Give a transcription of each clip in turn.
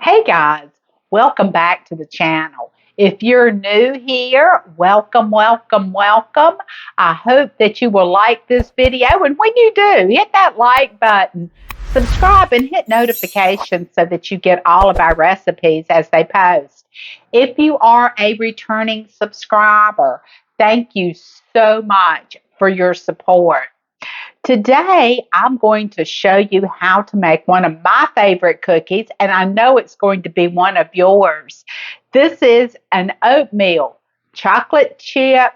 Hey guys, welcome back to the channel. If you're new here, welcome, welcome, welcome. I hope that you will like this video, and when you do, hit that like button, subscribe, and hit notifications so that you get all of our recipes as they post. If you are a returning subscriber, thank you so much for your support. Today, I'm going to show you how to make one of my favorite cookies, and I know it's going to be one of yours. This is an oatmeal chocolate chip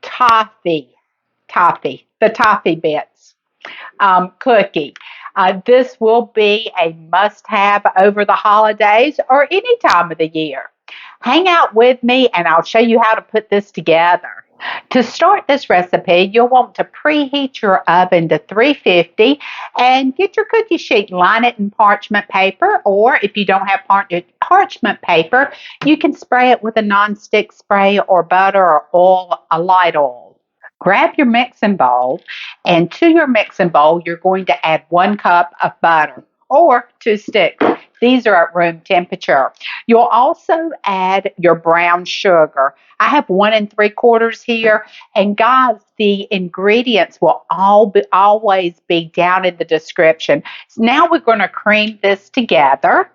the toffee bits cookie. This will be a must-have over the holidays or any time of the year. Hang out with me and I'll show you how to put this together. To start this recipe, you'll want to preheat your oven to 350 and get your cookie sheet, line it in parchment paper, or if you don't have parchment paper, you can spray it with a nonstick spray or butter or oil, a light oil. Grab your mixing bowl, and to your mixing bowl, you're going to add 1 cup of butter or 2 sticks. These are at room temperature. You'll also add your brown sugar. I have 1 3/4 here, and guys, the ingredients will always be down in the description. So now we're going to cream this together.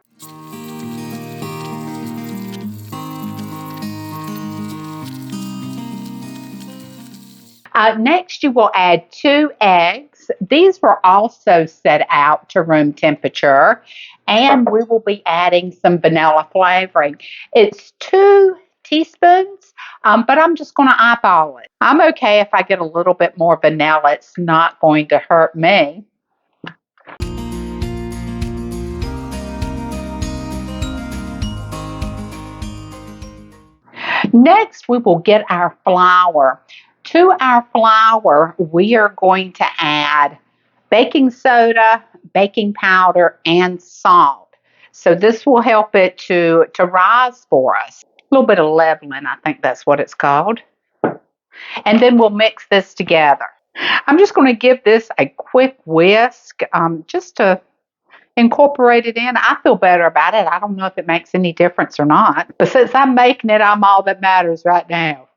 Next, you will add 2 eggs. These were also set out to room temperature, and we will be adding some vanilla flavoring. It's 2 teaspoons, but I'm just going to eyeball it. I'm okay if I get a little bit more vanilla. It's not going to hurt me. Next, we will get our flour. To our flour, we are going to add baking soda, baking powder, and salt. So this will help it to rise for us. A little bit of leavening, I think that's what it's called. And then we'll mix this together. I'm just going to give this a quick whisk just to incorporate it in. I feel better about it. I don't know if it makes any difference or not. But since I'm making it, I'm all that matters right now.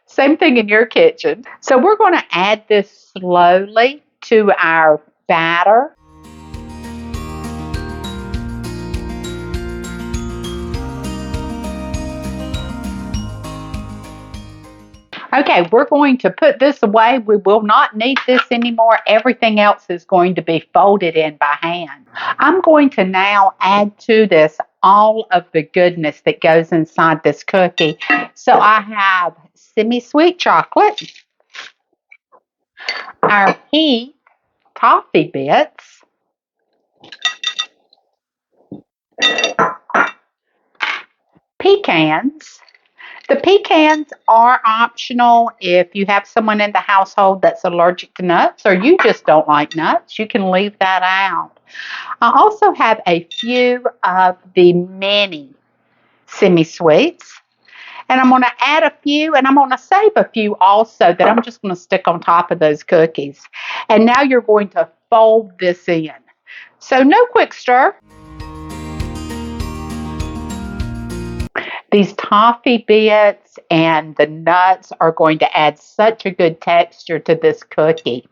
Same thing in your kitchen. So we're going to add this slowly to our batter. Okay, we're going to put this away. We will not need this anymore. Everything else is going to be folded in by hand. I'm going to now add to this all of the goodness that goes inside this cookie. So I have semi-sweet chocolate, our heat toffee bits, pecans. The pecans are optional if you have someone in the household that's allergic to nuts or you just don't like nuts. You can leave that out. I also have a few of the mini semi-sweets. And I'm going to add a few, and I'm going to save a few also that I'm just going to stick on top of those cookies. And now you're going to fold this in. So no quick stir. These toffee bits and the nuts are going to add such a good texture to this cookie.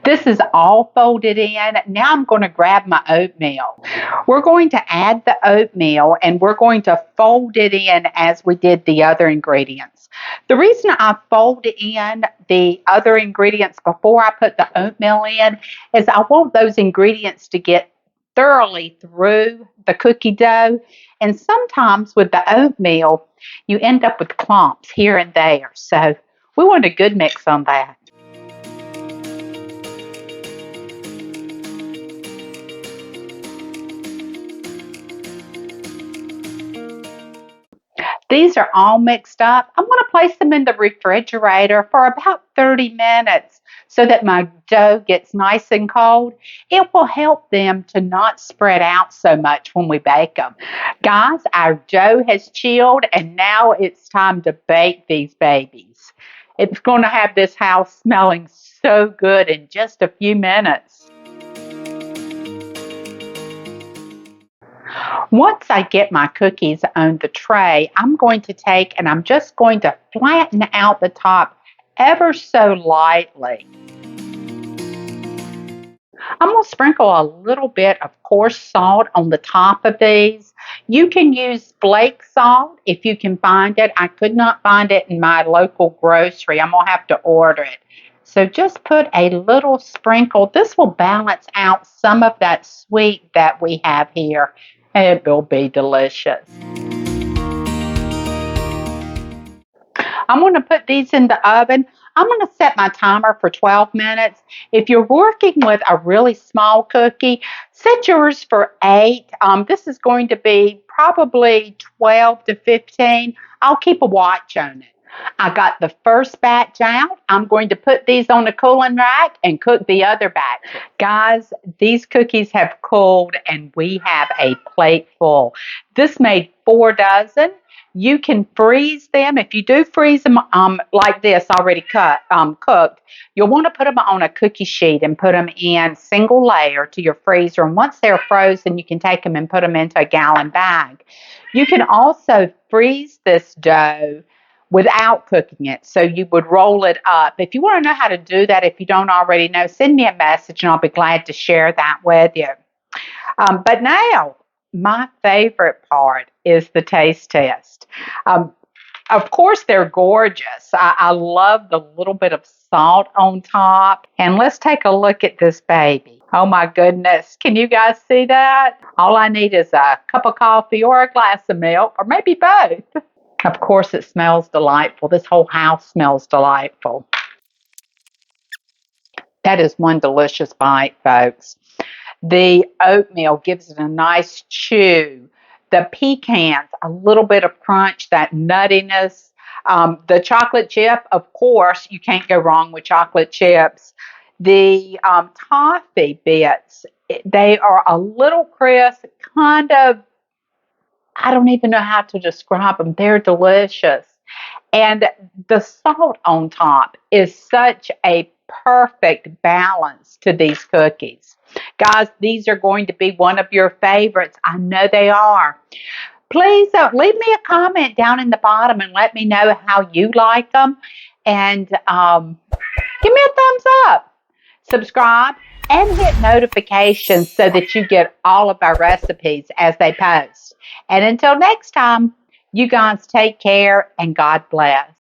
This is all folded in. Now I'm going to grab my oatmeal. We're going to add the oatmeal and we're going to fold it in as we did the other ingredients. The reason I fold in the other ingredients before I put the oatmeal in is I want those ingredients to get thoroughly through the cookie dough. And sometimes with the oatmeal, you end up with clumps here and there. So we want a good mix on that. These are all mixed up. I'm going to place them in the refrigerator for about 30 minutes so that my dough gets nice and cold. It will help them to not spread out so much when we bake them. Guys, our dough has chilled and now it's time to bake these babies. It's going to have this house smelling so good in just a few minutes. Once I get my cookies on the tray, I'm going to take and I'm just going to flatten out the top ever so lightly. I'm going to sprinkle a little bit of coarse salt on the top of these. You can use flake salt if you can find it. I could not find it in my local grocery. I'm going to have to order it. So just put a little sprinkle. This will balance out some of that sweet that we have here. It will be delicious. I'm going to put these in the oven. I'm going to set my timer for 12 minutes. If you're working with a really small cookie, set yours for 8. This is going to be probably 12 to 15. I'll keep a watch on it. I got the first batch out. I'm going to put these on the cooling rack and cook the other batch. Guys, these cookies have cooled and we have a plate full. This made 4 dozen. You can freeze them. If you do freeze them like this, already cooked, you'll want to put them on a cookie sheet and put them in single layer to your freezer. And once they're frozen, you can take them and put them into a gallon bag. You can also freeze this dough without cooking it. So you would roll it up. If you want to know how to do that, if you don't already know, send me a message and I'll be glad to share that with you. But now, my favorite part is the taste test. Of course, they're gorgeous. I love the little bit of salt on top. And let's take a look at this baby. Oh my goodness. Can you guys see that? All I need is a cup of coffee or a glass of milk, or maybe both. Of course, it smells delightful. This whole house smells delightful. That is one delicious bite, folks. The oatmeal gives it a nice chew. The pecans, a little bit of crunch, that nuttiness. The chocolate chip, of course, you can't go wrong with chocolate chips. The toffee bits, they are a little crisp, kind of, I don't even know how to describe them. They're delicious. And the salt on top is such a perfect balance to these cookies. Guys, these are going to be one of your favorites. I know they are. Please leave me a comment down in the bottom and let me know how you like them. And give me a thumbs up. Subscribe and hit notifications so that you get all of our recipes as they post. And until next time, you guys take care and God bless.